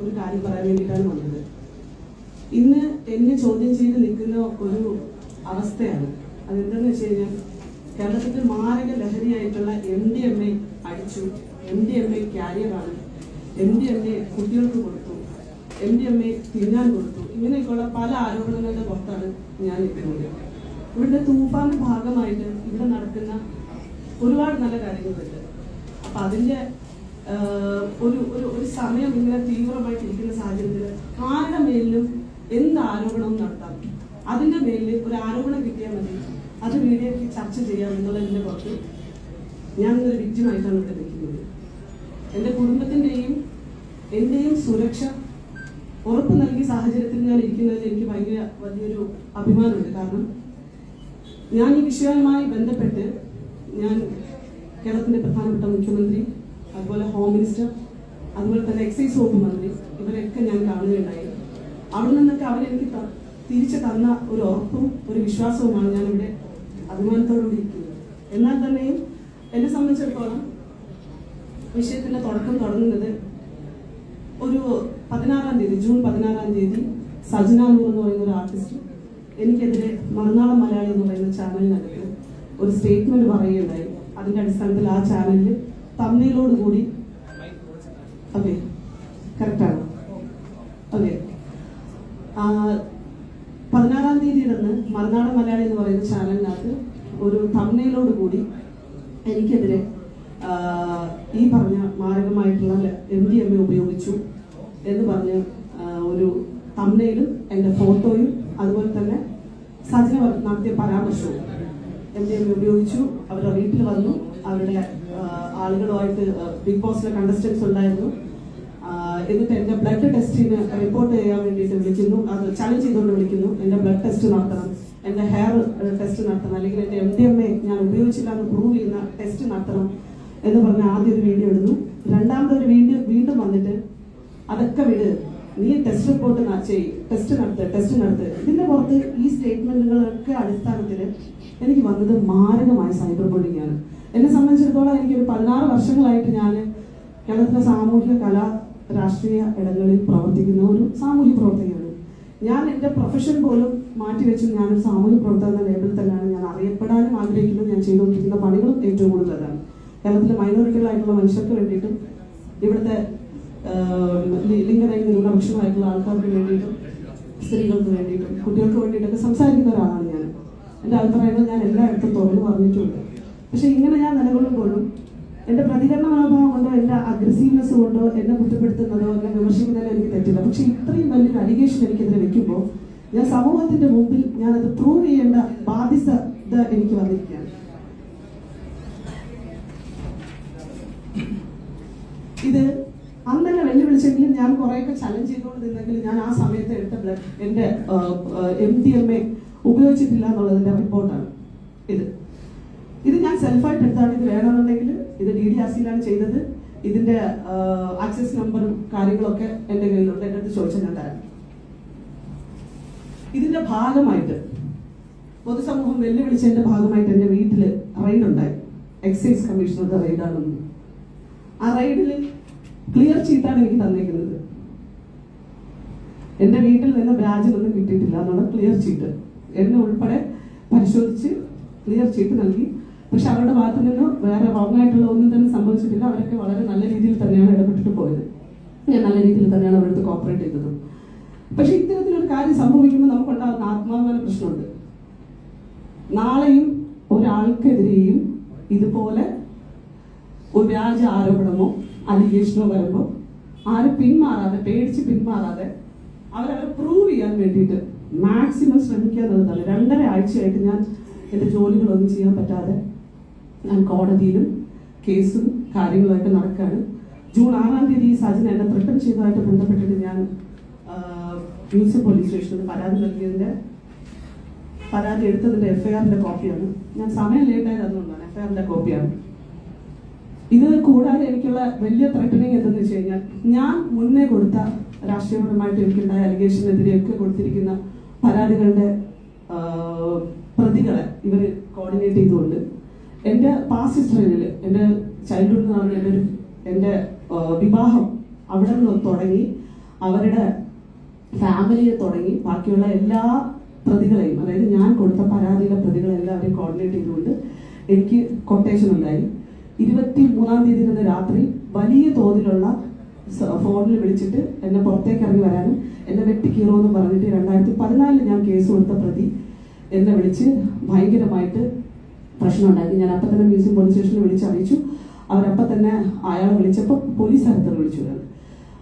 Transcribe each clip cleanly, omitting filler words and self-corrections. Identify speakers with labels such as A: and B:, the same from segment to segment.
A: ഒരു കാര്യം പറയാൻ വേണ്ടിയിട്ടാണ് വന്നത്. ഇന്ന് എന്നെ ചോദ്യം ചെയ്ത് നിൽക്കുന്ന ഒരു അവസ്ഥയാണ്. അതെന്താണെന്ന് വെച്ച് കഴിഞ്ഞാൽ, കേരളത്തിൽ മാരക ലഹരിയായിട്ടുള്ള MDMA അടിച്ചു, MDMA ക്യാരിയറാണ്, MDMA കുട്ടികൾക്ക് കൊടുത്തു, MDMA തിന്നാൻ കൊടുത്തു, ഇങ്ങനെയൊക്കെയുള്ള പല ആരോപണങ്ങളുടെ പുറത്താണ് ഞാൻ നിൽക്കുന്നത്. ഇവിടുത്തെ തൂഫാന്റെ ഭാഗമായിട്ട് ഇവിടെ നടക്കുന്ന ഒരുപാട് നല്ല കാര്യങ്ങളുണ്ട്. അപ്പൊ അതിന്റെ ഒരു സമയം ഇങ്ങനെ തീവ്രമായിട്ടിരിക്കുന്ന സാഹചര്യത്തിൽ ആരുടെ മേലിലും എന്ത് ആരോപണവും നടത്താം. അതിന്റെ മേലിൽ ഒരു ആരോപണം കിട്ടിയാൽ മതി, അത് മീഡിയയ്ക്ക് ചർച്ച ചെയ്യാം എന്നുള്ളതിന്റെ പുറത്ത് ഞാൻ ഇന്നൊരു വിക്ടിമായിട്ടാണ് ഇവിടെ നിൽക്കുന്നത്. എൻ്റെ കുടുംബത്തിൻ്റെയും എൻ്റെയും സുരക്ഷ ഉറപ്പ് നൽകിയ സാഹചര്യത്തിൽ ഞാൻ ഇരിക്കുന്നതിൽ എനിക്ക് ഭയങ്കര വലിയൊരു അഭിമാനമുണ്ട്. കാരണം ഞാൻ ഈ വിഷയവുമായി ബന്ധപ്പെട്ട് ഞാൻ കേരളത്തിൻ്റെ പ്രധാനപ്പെട്ട മുഖ്യമന്ത്രി, അതുപോലെ ഹോം മിനിസ്റ്റർ, അതുപോലെ തന്നെ എക്സൈസ് വകുപ്പ് മന്ത്രി, ഇവരെയൊക്കെ ഞാൻ കാണുകയുണ്ടായി. അവിടെ നിന്നൊക്കെ അവരെനിക്ക് തിരിച്ചു തന്ന ഒരു ഉറപ്പും ഒരു വിശ്വാസവുമാണ് ഞാനിവിടെ അഭിമാനത്തോടുകൂടി ഇരിക്കുന്നത്. എന്നാൽ തന്നെയും എന്നെ സംബന്ധിച്ചിടത്തോളം വിഷയത്തിന്റെ തുടക്കം തുടങ്ങുന്നത് ഒരു 16-ാം തീയതി, ജൂൺ 16-ാം തീയതി സജന നൂർ എന്ന് പറയുന്ന ഒരു ആർട്ടിസ്റ്റ് എനിക്കെതിരെ മറുനാടൻ മലയാളി എന്ന് പറയുന്ന ചാനലിനകത്ത് ഒരു സ്റ്റേറ്റ്മെന്റ് പറയുകയുണ്ടായി. അതിന്റെ അടിസ്ഥാനത്തിൽ ആ ചാനലിൽ തമ്മിലോട് കൂടി ഓക്കെ കറക്റ്റാണ് ഓക്കെ 16-ാം തീയതി ഇടന്ന് മറുനാടൻ മലയാളി എന്ന് പറയുന്ന ചാനലിനകത്ത് ഒരു തമ്മിലോട് കൂടി എനിക്കെതിരെ ഈ പറഞ്ഞ മാരകമായിട്ടുള്ള MDMA ഉപയോഗിച്ചു എന്ന് പറഞ്ഞ് ഒരു തമ്മിലും എൻ്റെ ഫോട്ടോയും അതുപോലെ തന്നെ സജന നടത്തിയ പരാമർശവും MDMA ഉപയോഗിച്ചു. അവരുടെ വീട്ടിൽ വന്നു, അവരുടെ ആളുകളുമായിട്ട് ബിഗ് ബോസിലെ കണ്ടസ്റ്റൻസ് ഉണ്ടായിരുന്നു. എന്നിട്ട് എൻ്റെ ബ്ലഡ് ടെസ്റ്റിന് റിപ്പോർട്ട് ചെയ്യാൻ വേണ്ടിയിട്ട് വിളിക്കുന്നു, അത് ചലഞ്ച് ചെയ്തുകൊണ്ട് വിളിക്കുന്നു. എൻ്റെ ബ്ലഡ് ടെസ്റ്റ് നടത്തണം, എൻ്റെ ഹെയർ ടെസ്റ്റ് നടത്തണം, അല്ലെങ്കിൽ എൻ്റെ MDMA ഞാൻ ഉപയോഗിച്ചില്ല എന്ന് പ്രൂവ് ചെയ്യുന്ന ടെസ്റ്റ് നടത്തണം എന്ന് പറഞ്ഞ് ആദ്യം ഒരു വീഡിയോ ഇടുന്നു. രണ്ടാമതൊരു വീണ്ടും വന്നിട്ട് അതൊക്കെ വിട്, നീ ടെസ്റ്റ് റിപ്പോർട്ട് ടെസ്റ്റ് നടത്ത്. ഇതിന്റെ പുറത്ത് ഈ സ്റ്റേറ്റ്മെന്റുകളൊക്കെ അടിസ്ഥാനത്തിൽ എനിക്ക് വന്നത് മാരകമായ സൈബർ ബുള്ളിംഗ് ആണ്. എന്നെ സംബന്ധിച്ചിടത്തോളം എനിക്കൊരു 16 വർഷങ്ങളായിട്ട് ഞാൻ കേരളത്തിലെ സാമൂഹിക കലാ രാഷ്ട്രീയ ഇടങ്ങളിൽ പ്രവർത്തിക്കുന്ന ഒരു സാമൂഹ്യ പ്രവർത്തകയാണ്. ഞാൻ എൻ്റെ പ്രൊഫഷൻ പോലും മാറ്റിവെച്ചു ഞാനൊരു സാമൂഹ്യ പ്രവർത്തക എന്ന ലേബിൾ തന്നെയാണ് ഞാൻ അറിയപ്പെടാനും ആഗ്രഹിക്കുന്നത്. ഞാൻ ചെയ്തുകൊണ്ടിരിക്കുന്ന പണികളും ഏറ്റവും കൂടുതലാണ് കേരളത്തിലെ മൈനോറിറ്റികളായിട്ടുള്ള മനുഷ്യർക്ക് വേണ്ടിയിട്ടും ഇവിടുത്തെ ലിംഗനൈക ന്യൂനപക്ഷമായിട്ടുള്ള ആൾക്കാർക്ക് വേണ്ടിയിട്ടും സ്ത്രീകൾക്ക് വേണ്ടിയിട്ടും കുട്ടികൾക്ക് വേണ്ടിയിട്ടൊക്കെ സംസാരിക്കുന്ന ഒരാളാണ് ഞാൻ. എൻ്റെ അഭിപ്രായങ്ങൾ ഞാൻ എല്ലായിടത്തും തുറന്നു പറഞ്ഞിട്ടുണ്ട്. പക്ഷെ ഇങ്ങനെ ഞാൻ നിലകൊള്ളുമ്പോഴും എൻ്റെ പ്രതികരണ മനോഭാവം കൊണ്ടോ എൻ്റെ അഗ്രസീവ്നെസ് കൊണ്ടോ എന്നെ കുറ്റപ്പെടുത്തുന്നതോ എന്നെ വിമർശിക്കുന്നതോ എനിക്ക് തെറ്റില്ല. പക്ഷെ ഇത്രയും വലിയൊരു അലിഗേഷൻ എനിക്കെതിരെ വെക്കുമ്പോൾ ഞാൻ സമൂഹത്തിന്റെ മുമ്പിൽ ഞാനത് പ്രൂവ് ചെയ്യേണ്ട ബാധ്യത എനിക്ക് വന്നിരിക്കുകയാണ്. ഇത് അന്ന് തന്നെ വെല്ലുവിളിച്ചെങ്കിലും ഞാൻ കുറേയൊക്കെ ചലഞ്ച് ചെയ്തുകൊണ്ട് നിന്നെങ്കിലും ഞാൻ ആ സമയത്ത് എടുത്ത എൻ്റെ MDMA ഉപയോഗിച്ചിട്ടില്ല എന്നുള്ളതിന്റെ റിപ്പോർട്ടാണ് ഇത് ഞാൻ സെൽഫായിട്ട് എടുത്താണ്. ഇത് വേണമെന്നുണ്ടെങ്കിൽ ഇത് DDRCയിലാണ് ചെയ്തത്. ഇതിന്റെ ആക്സസ് നമ്പറും കാര്യങ്ങളൊക്കെ എൻ്റെ കയ്യിലുണ്ട്. എൻ്റെ അടുത്ത് ചോദിച്ചാൽ ഞാൻ തരാം. ഇതിന്റെ ഭാഗമായിട്ട് പൊതുസമൂഹം വെല്ലുവിളിച്ചതിന്റെ ഭാഗമായിട്ട് എൻ്റെ വീട്ടിൽ റെയ്ഡ് ഉണ്ടായി. എക്സൈസ് കമ്മീഷണറുടെ റെയ്ഡാണെന്ന്. ആ റെയ്ഡിൽ ക്ലിയർ ചീട്ടാണ് എനിക്ക് തന്നേക്കുന്നത്. എൻ്റെ വീട്ടിൽ നിന്ന് ബ്രാജിലൊന്നും കിട്ടിയിട്ടില്ല എന്നുള്ള ക്ലിയർ ചീട്ട് എന്നെ ഉൾപ്പെടെ പരിശോധിച്ച് ക്ലിയർ ചീട്ട് നൽകി. പക്ഷെ അവരുടെ ഭാഗത്തു നിന്ന് വേറെ റോങ് ആയിട്ടുള്ള ഒന്നും തന്നെ സംഭവിച്ചിട്ടില്ല. അവരൊക്കെ വളരെ നല്ല രീതിയിൽ തന്നെയാണ് ഇടപെട്ടിട്ട് പോയത്. ഞാൻ നല്ല രീതിയിൽ തന്നെയാണ് അവരുടെ കോപ്പറേറ്റ് ചെയ്തത്. പക്ഷെ ഇത്തരത്തിലൊരു കാര്യം സംഭവിക്കുമ്പോൾ നമുക്കുണ്ടാകുന്ന ആത്മാഭിമാന പ്രശ്നമുണ്ട്. നാളെയും ഒരാൾക്കെതിരെയും ഇതുപോലെ ഒരു വ്യാജ ആരോപണമോ അലിഗേഷനോ വരുമ്പോൾ ആരും പിന്മാറാതെ, പേടിച്ച് പിന്മാറാതെ അവരവരെ പ്രൂവ് ചെയ്യാൻ വേണ്ടിയിട്ട് മാക്സിമം ശ്രമിക്കുക എന്നുള്ളതാണ്. 2.5 ആഴ്ചയായിട്ട് ഞാൻ എൻ്റെ ജോലികളൊന്നും ചെയ്യാൻ പറ്റാതെ ഞാൻ കോടതിയിലും കേസും കാര്യങ്ങളായിട്ട് നടക്കുകയാണ്. ജൂൺ 6-ാം തീയതി സജന എന്നെ ത്രട്ടൻ ചെയ്തതായിട്ട് ബന്ധപ്പെട്ടിട്ട് ഞാൻ മ്യൂണിസിപ്പൽ പോലീസ് സ്റ്റേഷനിൽ പരാതി എടുത്തതിൻ്റെ FIR-ന്റെ കോപ്പിയാണ്. ഞാൻ സമയം ലേറ്റായത് അതുകൊണ്ടാണ്. FIR-ന്റെ കോപ്പിയാണ്. ഇത് കൂടാതെ എനിക്കുള്ള വലിയ ത്രട്ടനിങ് എന്തെന്ന് വെച്ച് കഴിഞ്ഞാൽ, ഞാൻ മുന്നേ കൊടുത്ത രാഷ്ട്രീയപരമായിട്ട് എനിക്കുണ്ടായ അലിഗേഷനെതിരെയൊക്കെ കൊടുത്തിരിക്കുന്ന പരാതികളുടെ പ്രതികളെ ഇവർ കോർഡിനേറ്റ് ചെയ്തുകൊണ്ട് എൻ്റെ പാസ്റ്റ് ഹിസ്റ്ററിയിൽ എൻ്റെ ചൈൽഡ്ഹുഡ് നടന്ന എൻ്റെ വിവാഹം അവിടെ നിന്ന് തുടങ്ങി അവരുടെ ഫാമിലിയെ തുടങ്ങി ബാക്കിയുള്ള എല്ലാ പ്രതികളെയും, അതായത് ഞാൻ കൊടുത്ത പരാതിയിലെ പ്രതികളെല്ലാവരെയും കോർഡിനേറ്റ് ചെയ്തുകൊണ്ട് എനിക്ക് കൊട്ടേഷൻ ഉണ്ടായി. 23-ാം തീയതി തന്നെ രാത്രി വലിയ തോതിലുള്ള ഫോണിൽ വിളിച്ചിട്ട് എന്നെ പുറത്തേക്ക് ഇറങ്ങി വരാനും എന്നെ വെട്ടിക്കീറോന്ന് പറഞ്ഞിട്ട് 2014 ഞാൻ കേസ് കൊടുത്ത പ്രതി എന്നെ വിളിച്ച് ഭയങ്കരമായിട്ട് പ്രശ്നം ഉണ്ടാക്കി. ഞാൻ അപ്പം തന്നെ മ്യൂസിയം പോലീസ് സ്റ്റേഷനിൽ വിളിച്ച് അറിയിച്ചു. അവരപ്പം തന്നെ അയാളെ വിളിച്ചപ്പോൾ പോലീസ് അടുത്ത് വിളിച്ചു.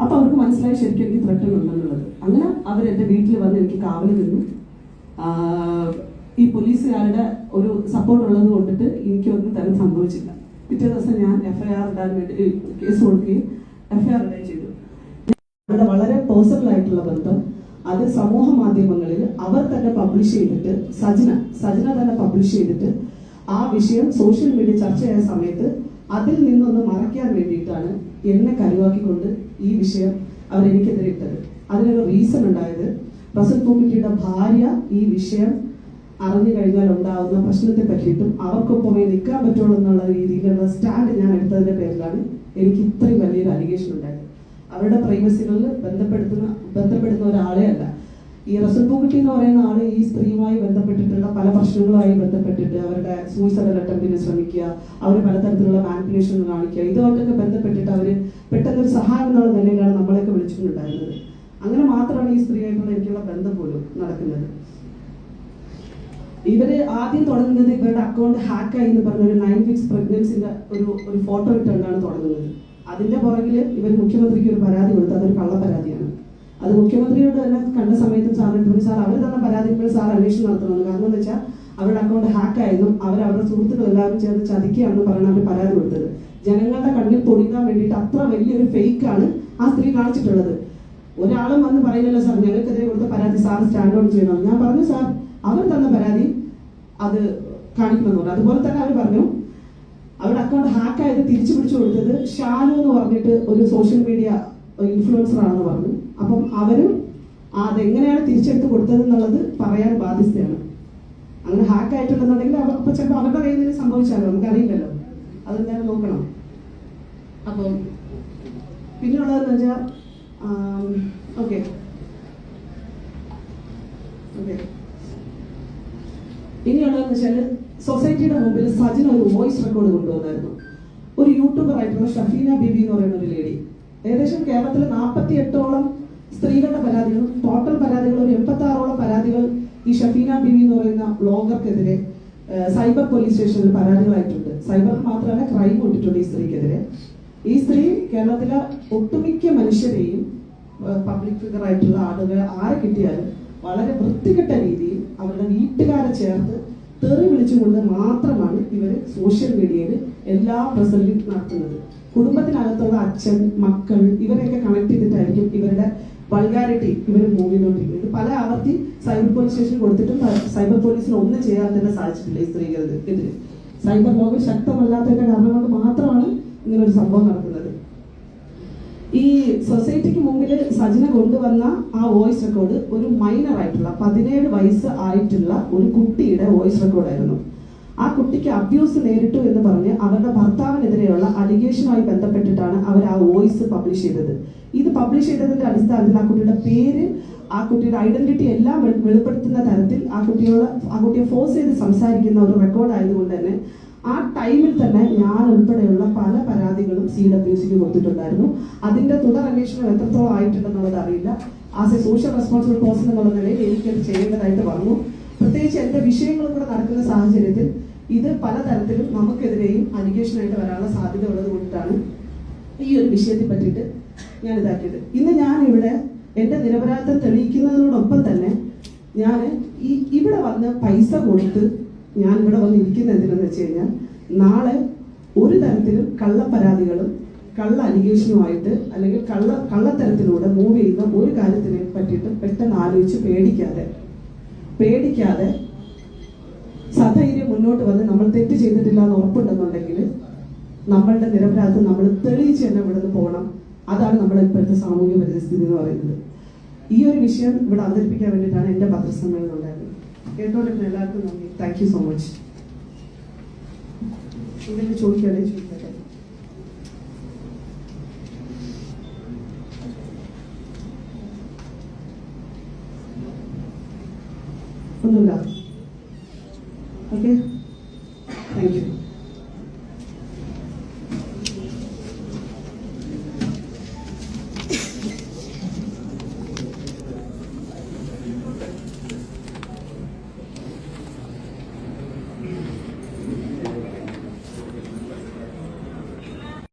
A: അപ്പോൾ അവർക്ക് മനസ്സിലായി ശരിക്കും എനിക്ക് ത്രട്ടുന്നുണ്ടെന്നുള്ളത്. അങ്ങനെ അവരെൻ്റെ വീട്ടിൽ വന്ന് എനിക്ക് കാവലിൽ നിന്നു. ഈ പോലീസുകാരുടെ ഒരു സപ്പോർട്ട് ഉള്ളത് കൊണ്ടിട്ട് എനിക്കൊന്നും തന്നെ സംഭവിച്ചില്ല. പിറ്റേ ദിവസം ഞാൻ FIR ഇടാൻ വേണ്ടി കേസ് കൊടുക്കുകയും FIR ഇടുകയും ചെയ്തു. അവരുടെ വളരെ പേഴ്സണൽ ആയിട്ടുള്ള ബന്ധം അത് സമൂഹ മാധ്യമങ്ങളിൽ അവർ തന്നെ പബ്ലിഷ് ചെയ്തിട്ട്, സജന തന്നെ പബ്ലിഷ് ചെയ്തിട്ട് ആ വിഷയം സോഷ്യൽ മീഡിയ ചർച്ച ചെയ്ത സമയത്ത് അതിൽ നിന്നൊന്ന് മറയ്ക്കാൻ വേണ്ടിയിട്ടാണ് എന്നെ കരുവാക്കിക്കൊണ്ട് ഈ വിഷയം അവരെനിക്കെതിരെ ഇട്ടത്. അതിനൊരു റീസൺ ഉണ്ടായത്, റസൽ പൂക്കുട്ടിയുടെ ഭാര്യ ഈ വിഷയം അറിഞ്ഞു കഴിഞ്ഞാൽ ഉണ്ടാകുന്ന പ്രശ്നത്തെ പറ്റിയിട്ടും അവർക്കൊപ്പമേ നിൽക്കാൻ പറ്റുള്ളൂ എന്നുള്ള രീതിയിലുള്ള സ്റ്റാൻഡ് ഞാൻ എടുത്തതിന്റെ പേരിലാണ് എനിക്ക് ഇത്രയും വലിയൊരു അലിഗേഷൻ ഉണ്ടായത്. അവരുടെ പ്രൈവസികളിൽ ബന്ധപ്പെടുന്ന ഒരാളെ അല്ല. ഈ റസൽ പൂക്കുട്ടി എന്ന് പറയുന്ന ആള് ഈ സ്ത്രീയുമായി ബന്ധപ്പെട്ടിട്ടുള്ള പല പ്രശ്നങ്ങളുമായി ബന്ധപ്പെട്ടിട്ട് അവരുടെ സൂയിസൈഡൽ അറ്റംപ്റ്റിന് ശ്രമിക്കുക, അവർ പലതരത്തിലുള്ള മാനിപ്പുലേഷൻ കാണിക്കുക, ഇതുമായിട്ടൊക്കെ ബന്ധപ്പെട്ടിട്ട് അവർ പെട്ടെന്നൊരു സഹായം എന്നുള്ള നിലയിലാണ് നമ്മളെയൊക്കെ വിളിച്ചിട്ടുണ്ടായിരുന്നത്. അങ്ങനെ മാത്രമാണ് ഈ സ്ത്രീയായിട്ടുള്ള എനിക്കുള്ള ബന്ധം പോലും നടക്കുന്നത്. ഇവര് ആദ്യം തുടങ്ങുന്നത് ഇവരുടെ അക്കൗണ്ട് ഹാക്കായി എന്ന് പറഞ്ഞ ഒരു 9 weeks പ്രഗ്നൻസിന്റെ ഒരു ഫോട്ടോ ഇട്ടുകൊണ്ടാണ് തുടങ്ങുന്നത്. അതിന്റെ പുറകില് ഇവർ മുഖ്യമന്ത്രിക്ക് ഒരു പരാതി കൊടുത്തു. അതൊരു കള്ള പരാതിയാണ്. അത് മുഖ്യമന്ത്രിയോട് തന്നെ കണ്ട സമയത്തും സാറിന് സാർ അവർ തന്നെ പരാതികൾ സാർ അന്വേഷണം നടത്തണമെന്ന്. കാരണം എന്ന് വെച്ചാൽ അവരുടെ അക്കൗണ്ട് ഹാക്കായെന്നും അവരുടെ സുഹൃത്തുക്കൾ എല്ലാവരും ചേർന്ന് ചതിക്കുകയാണെന്ന് പറഞ്ഞാൽ അവർ പരാതി കൊടുത്തത്. ജനങ്ങളുടെ കണ്ണിൽ പൊടിക്കാൻ വേണ്ടിയിട്ട് അത്ര വലിയൊരു ഫേക്കാണ് ആ സ്ത്രീ കാണിച്ചിട്ടുള്ളത്. ഒരാളും വന്ന് പറയുന്നില്ല സാർ ഞങ്ങൾക്കെതിരെ കൊടുത്ത പരാതി സാർ സ്റ്റാൻഡ് ഓൺ ചെയ്യണം. ഞാൻ പറഞ്ഞു സാർ അവർ തന്ന പരാതി അത് കാണിക്കുമെന്ന് പറഞ്ഞു. അതുപോലെ തന്നെ അവർ പറഞ്ഞു അവരുടെ അക്കൗണ്ട് ഹാക്കായത് തിരിച്ചു പിടിച്ചു കൊടുത്തത് ഷാലു എന്ന് പറഞ്ഞിട്ട് ഒരു സോഷ്യൽ മീഡിയ ഇൻഫ്ലുവൻസർ ആണെന്ന് പറഞ്ഞു. അപ്പം അവരും അതെങ്ങനെയാണ് തിരിച്ചെടുത്ത് കൊടുത്തത് എന്നുള്ളത് പറയാൻ ബാധ്യസ്ഥയാണ്. അങ്ങനെ ഹാക്ക് ആയിട്ടുണ്ടെന്നുണ്ടെങ്കിൽ അപ്പൊ ചിലപ്പോൾ അവരുടെ കയ്യിൽ നിന്ന് സംഭവിച്ചാലോ നമുക്കറിയില്ലല്ലോ, അതെന്തായാലും നോക്കണം. അപ്പം പിന്നെയുള്ളതെന്ന് വെച്ചാൽ ഓക്കെ ഇനിയുള്ളതെന്ന് വെച്ചാൽ സൊസൈറ്റിയുടെ മുമ്പിൽ സജിൻ ഒരു വോയിസ് റെക്കോർഡ് കൊണ്ടുവന്നായിരുന്നു. ഒരു യൂട്യൂബർ ആയിട്ടുള്ള ഷഫീന ബീബി എന്ന് പറയുന്ന ഒരു ലേഡി ഏകദേശം കേരളത്തിൽ 48ഓളം സ്ത്രീകളുടെ പരാതികളും ടോട്ടൽ പരാതികൾ ഒരു 86ഓളം പരാതികൾ ഈ ഷഫീന ബീബി എന്ന് പറയുന്ന ബ്ലോഗർക്കെതിരെ സൈബർ പോലീസ് സ്റ്റേഷനിൽ പരാതികളായിട്ടുണ്ട്. സൈബർ മാത്രമല്ല ക്രൈം ഇട്ടിട്ടുണ്ട് ഈ സ്ത്രീക്കെതിരെ. ഈ സ്ത്രീ കേരളത്തിലെ ഒട്ടുമിക്ക മനുഷ്യരെയും പബ്ലിക് ഫിഗർ ആയിട്ടുള്ള ആളുകൾ ആരെ കിട്ടിയാലും വളരെ വൃത്തികെട്ട രീതിയിൽ അവരുടെ വീട്ടുകാരെ ചേർത്ത് തെറി വിളിച്ചുകൊണ്ട് മാത്രമാണ് ഇവർ സോഷ്യൽ മീഡിയയിൽ എല്ലാ പ്രസന്റും നടത്തുന്നത്. കുടുംബത്തിനകത്തുള്ള അച്ഛൻ, മക്കൾ ഇവരെയൊക്കെ കണക്ട് ചെയ്തിട്ടായിരിക്കും ഇവരുടെ വൾഗാരിറ്റി ഇവർ മൂവ് ചെയ്തുകൊണ്ടിരിക്കുന്നത്. പല ആവർത്തി സൈബർ പോലീസ് സ്റ്റേഷൻ കൊടുത്തിട്ടും സൈബർ പോലീസിന് ഒന്നും ചെയ്യാൻ തന്നെ സാധിച്ചിട്ടില്ല ഈ സ്ത്രീകൾക്കെതിരെ. സൈബർ ലോകം ശക്തമല്ലാത്തതിന്റെ കാരണം കൊണ്ട് മാത്രമാണ് ഇങ്ങനൊരു സംഭവം നടക്കുന്നത്. ഈ സൊസൈറ്റിക്ക് മുമ്പിൽ സജന കൊണ്ടുവന്ന ആ വോയിസ് റെക്കോർഡ് ഒരു മൈനർ ആയിട്ടുള്ള 17 വയസ്സ് ആയിട്ടുള്ള ഒരു കുട്ടിയുടെ വോയിസ് റെക്കോർഡായിരുന്നു. ആ കുട്ടിക്ക് അബ്യൂസ് നേരിട്ടു എന്ന് പറഞ്ഞ് അവരുടെ ഭർത്താവിനെതിരെയുള്ള അലിഗേഷനുമായി ബന്ധപ്പെട്ടിട്ടാണ് അവർ ആ വോയിസ് പബ്ലിഷ് ചെയ്തത്. ഇത് പബ്ലിഷ് ചെയ്തതിന്റെ അടിസ്ഥാനത്തിൽ ആ കുട്ടിയുടെ പേര്, ആ കുട്ടിയുടെ ഐഡന്റിറ്റി എല്ലാം വെളിപ്പെടുത്തുന്ന തരത്തിൽ ആ കുട്ടിയെ ഫോഴ്സ് ചെയ്ത് സംസാരിക്കുന്ന ഒരു റെക്കോർഡ് ആയതുകൊണ്ട് തന്നെ ആ ടൈമിൽ തന്നെ ഞാൻ ഉൾപ്പെടെയുള്ള പല പരാതികളും CWCക്ക് കൊടുത്തിട്ടുണ്ടായിരുന്നു. അതിന്റെ തുടർ അന്വേഷണം എത്രത്തോളം ആയിട്ടുണ്ടെന്നുള്ളത് അറിയില്ല. As A social responsible person എന്നുള്ള നിലയിൽ എനിക്കത് ചെയ്യേണ്ടതായിട്ട് വന്നു. പ്രത്യേകിച്ച് എന്റെ വിഷയങ്ങളും കൂടെ നടക്കുന്ന സാഹചര്യത്തിൽ ഇത് പലതരത്തിലും നമുക്കെതിരെയും അലിഗേഷനായിട്ട് വരാനുള്ള സാധ്യത ഉള്ളത് കൊണ്ടിട്ടാണ് ഈ ഒരു വിഷയത്തെ പറ്റിയിട്ട് ഞാൻ ഇതാക്കിയത്. ഇന്ന് ഞാൻ ഇവിടെ എന്റെ നിരപരാധിത്വം തെളിയിക്കുന്നതിനോടൊപ്പം തന്നെ ഞാൻ ഇവിടെ വന്ന് പൈസ കൊടുത്ത് ഞാൻ ഇവിടെ വന്ന് ഇരിക്കുന്ന എന്തിനെന്ന് വെച്ച് കഴിഞ്ഞാൽ നാളെ ഒരു തരത്തിലും കള്ളപ്പരാതികളും കള്ള അലിഗേഷനുമായിട്ട് അല്ലെങ്കിൽ കള്ളത്തരത്തിലൂടെ മൂവ് ചെയ്യുന്ന ഒരു കാര്യത്തിനെ പറ്റിയിട്ട് പെട്ടെന്ന് ആലോചിച്ച് പേടിക്കാതെ സധൈര്യം മുന്നോട്ട് വന്ന് നമ്മൾ തെറ്റ് ചെയ്തിട്ടില്ല എന്ന് ഉറപ്പുണ്ടെന്നുണ്ടെങ്കിൽ നമ്മളുടെ നിരപരാധിത്വം നമ്മൾ തെളിയിച്ച് തന്നെ ഇവിടുന്ന് പോകണം. അതാണ് നമ്മുടെ ഇപ്പോഴത്തെ സാമൂഹ്യ പരിസ്ഥിതി എന്ന് പറയുന്നത്. ഈ ഒരു വിഷയം ഇവിടെ അവതരിപ്പിക്കാൻ വേണ്ടിയിട്ടാണ് എൻ്റെ പത്രസമ്മേളനം ഉണ്ടായത്. കേട്ടോണ്ടിരുന്ന എല്ലാവർക്കും നന്ദി. Thank you so much. എന്തെങ്കിലും ചോദിക്കുകയാണെങ്കിൽ ചോദിക്കട്ടെ. ഒന്നുമില്ല. Okay, thank you.